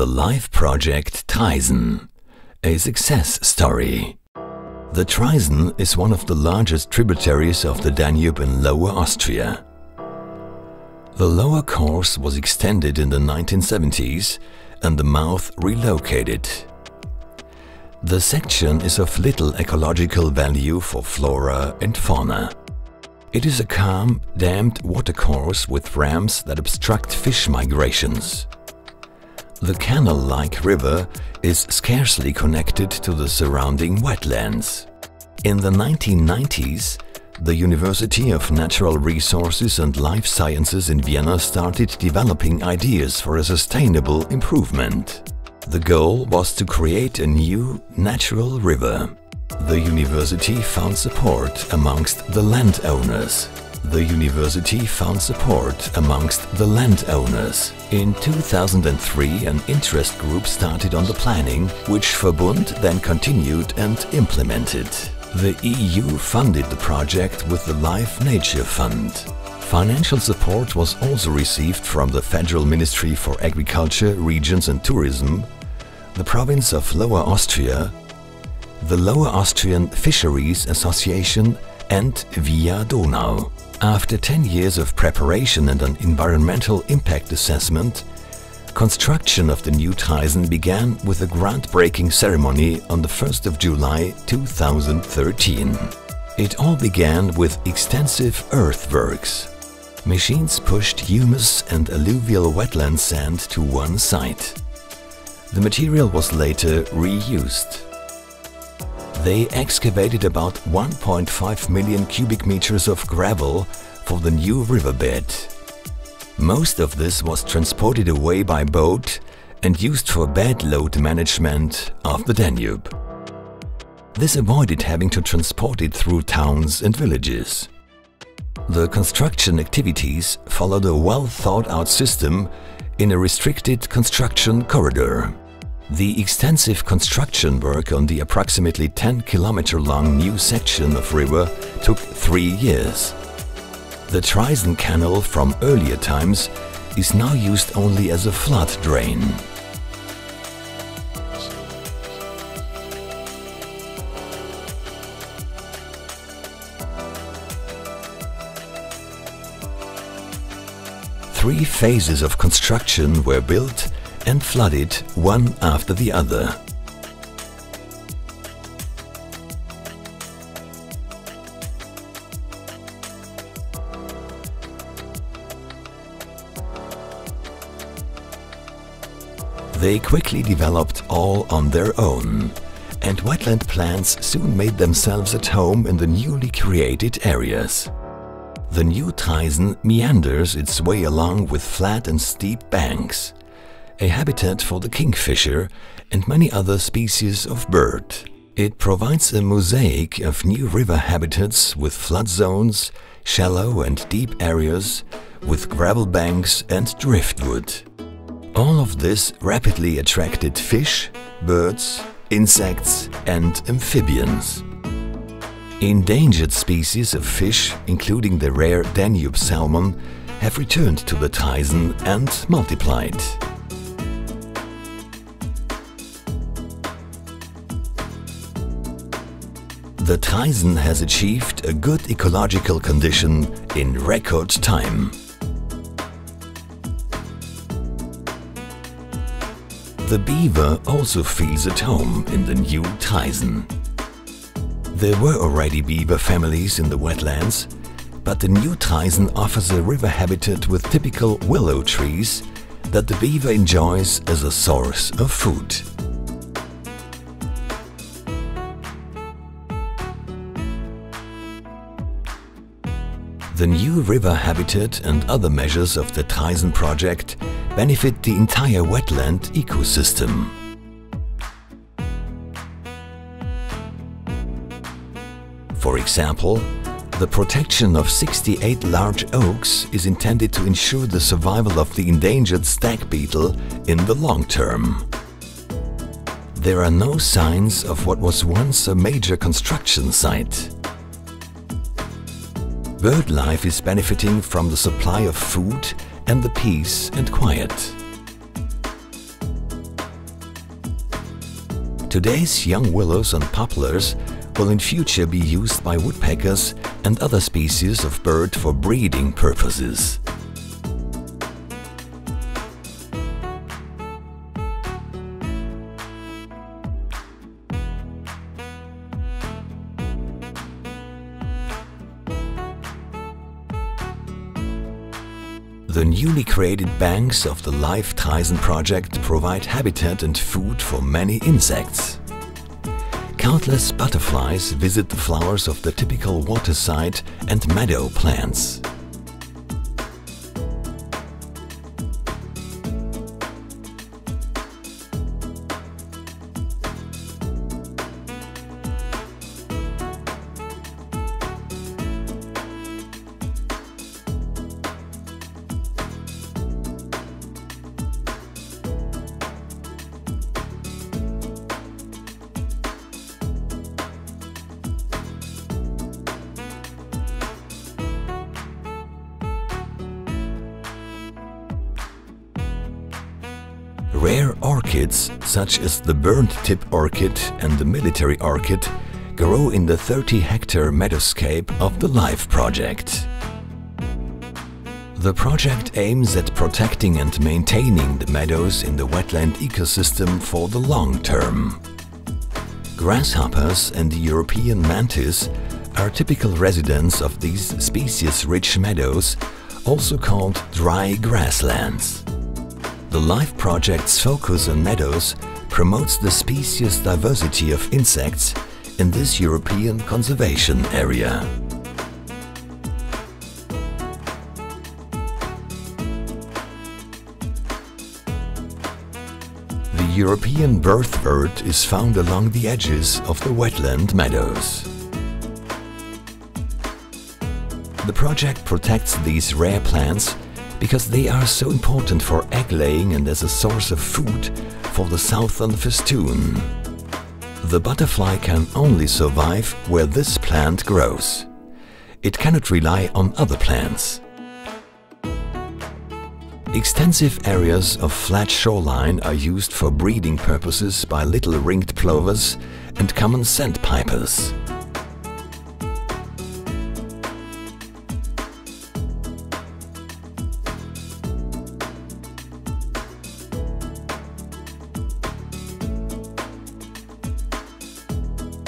The Life Project Traisen, a success story. The Traisen is one of the largest tributaries of the Danube in Lower Austria. The lower course was extended in the 1970s and the mouth relocated. The section is of little ecological value for flora and fauna. It is a calm, dammed watercourse with ramps that obstruct fish migrations. The canal-like river is scarcely connected to the surrounding wetlands. In the 1990s, the University of Natural Resources and Life Sciences in Vienna started developing ideas for a sustainable improvement. The goal was to create a new, natural river. The university found support amongst the landowners. In 2003, an interest group started on the planning, which Verbund then continued and implemented. The EU funded the project with the Life Nature Fund. Financial support was also received from the Federal Ministry for Agriculture, Regions and Tourism, the province of Lower Austria, the Lower Austrian Fisheries Association and Via Donau. After 10 years of preparation and an environmental impact assessment, construction of the new Traisen began with a groundbreaking ceremony on the 1st of July 2013. It all began with extensive earthworks. Machines pushed humus and alluvial wetland sand to one site. The material was later reused. They excavated about 1.5 million cubic meters of gravel for the new riverbed. Most of this was transported away by boat and used for bed load management of the Danube. This avoided having to transport it through towns and villages. The construction activities followed a well-thought-out system in a restricted construction corridor. The extensive construction work on the approximately 10-kilometer-long new section of river took 3 years. The Traisen Canal from earlier times is now used only as a flood drain. Three phases of construction were built and flooded one after the other. They quickly developed all on their own, and wetland plants soon made themselves at home in the newly created areas. The new Traisen meanders its way along with flat and steep banks, a habitat for the kingfisher and many other species of bird. It provides a mosaic of new river habitats with flood zones, shallow and deep areas, with gravel banks and driftwood. All of this rapidly attracted fish, birds, insects and amphibians. Endangered species of fish, including the rare Danube salmon, have returned to the Traisen and multiplied. The Traisen has achieved a good ecological condition in record time. The beaver also feels at home in the new Traisen. There were already beaver families in the wetlands, but the new Traisen offers a river habitat with typical willow trees that the beaver enjoys as a source of food. The new river habitat and other measures of the Traisen project benefit the entire wetland ecosystem. For example, the protection of 68 large oaks is intended to ensure the survival of the endangered stag beetle in the long term. There are no signs of what was once a major construction site. Bird life is benefiting from the supply of food and the peace and quiet. Today's young willows and poplars will in future be used by woodpeckers and other species of bird for breeding purposes. The newly created banks of the LIFE Traisen project provide habitat and food for many insects. Countless butterflies visit the flowers of the typical waterside and meadow plants. Rare orchids, such as the burnt-tip orchid and the military orchid, grow in the 30-hectare meadowscape of the LIFE project. The project aims at protecting and maintaining the meadows in the wetland ecosystem for the long term. Grasshoppers and the European mantis are typical residents of these species-rich meadows, also called dry grasslands. The LIFE project's focus on meadows promotes the species diversity of insects in this European conservation area. The European birthbird is found along the edges of the wetland meadows. The project protects these rare plants because they are so important for egg laying and as a source of food for the southern festoon. The butterfly can only survive where this plant grows. It cannot rely on other plants. Extensive areas of flat shoreline are used for breeding purposes by little ringed plovers and common sandpipers.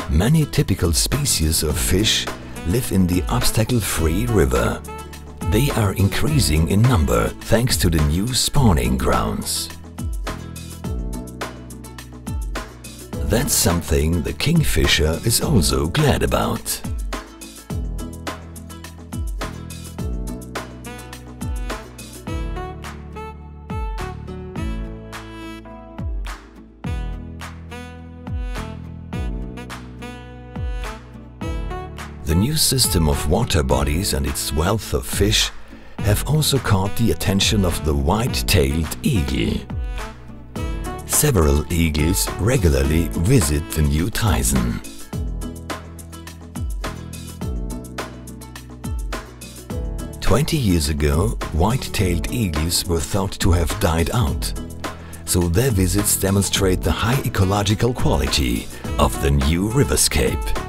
Many typical species of fish live in the obstacle-free river. They are increasing in number thanks to the new spawning grounds. That's something the kingfisher is also glad about. The new system of water bodies and its wealth of fish have also caught the attention of the white-tailed eagle. Several eagles regularly visit the new Traisen. "20 years ago, white-tailed eagles were thought to have died out, so their visits demonstrate the high ecological quality of the new riverscape.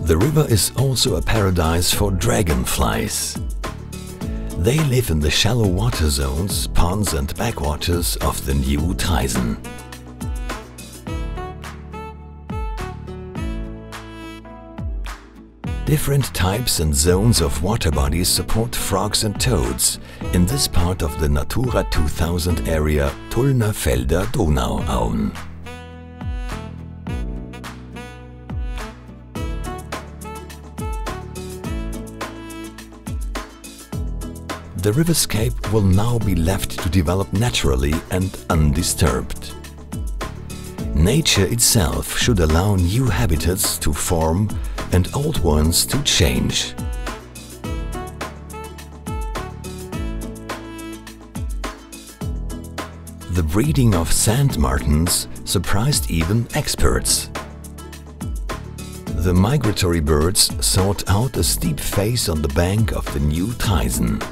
The river is also a paradise for dragonflies. They live in the shallow water zones, ponds and backwaters of the new Traisen. Different types and zones of water bodies support frogs and toads in this part of the Natura 2000 area Tullner Felder Donauauen. The riverscape will now be left to develop naturally and undisturbed. Nature itself should allow new habitats to form and old ones to change. The breeding of sand martins surprised even experts. The migratory birds sought out a steep face on the bank of the new Traisen.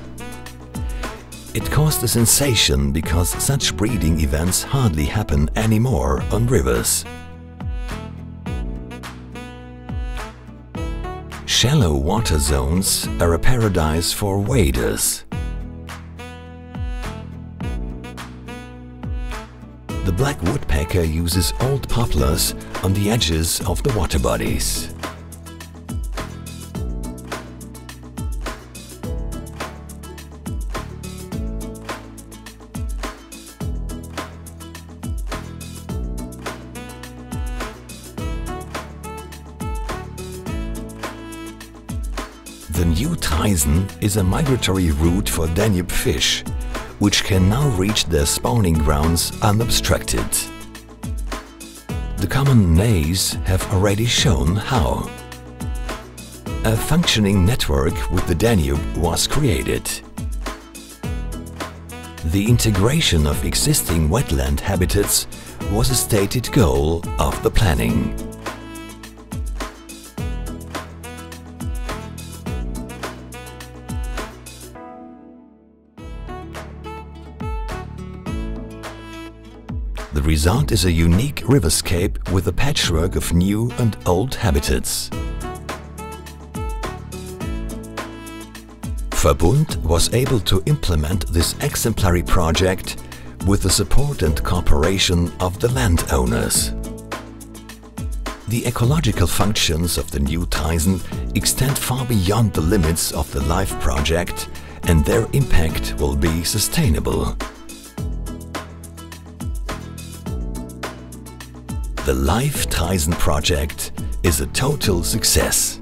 It caused a sensation because such breeding events hardly happen anymore on rivers. Shallow water zones are a paradise for waders. The black woodpecker uses old poplars on the edges of the water bodies. The new Traisen is a migratory route for Danube fish, which can now reach their spawning grounds unobstructed. The common nays have already shown how. A functioning network with the Danube was created. The integration of existing wetland habitats was a stated goal of the planning. The result is a unique riverscape with a patchwork of new and old habitats. Verbund was able to implement this exemplary project with the support and cooperation of the landowners. The ecological functions of the new Traisen extend far beyond the limits of the LIFE project, and their impact will be sustainable. The LIFE Traisen project is a total success.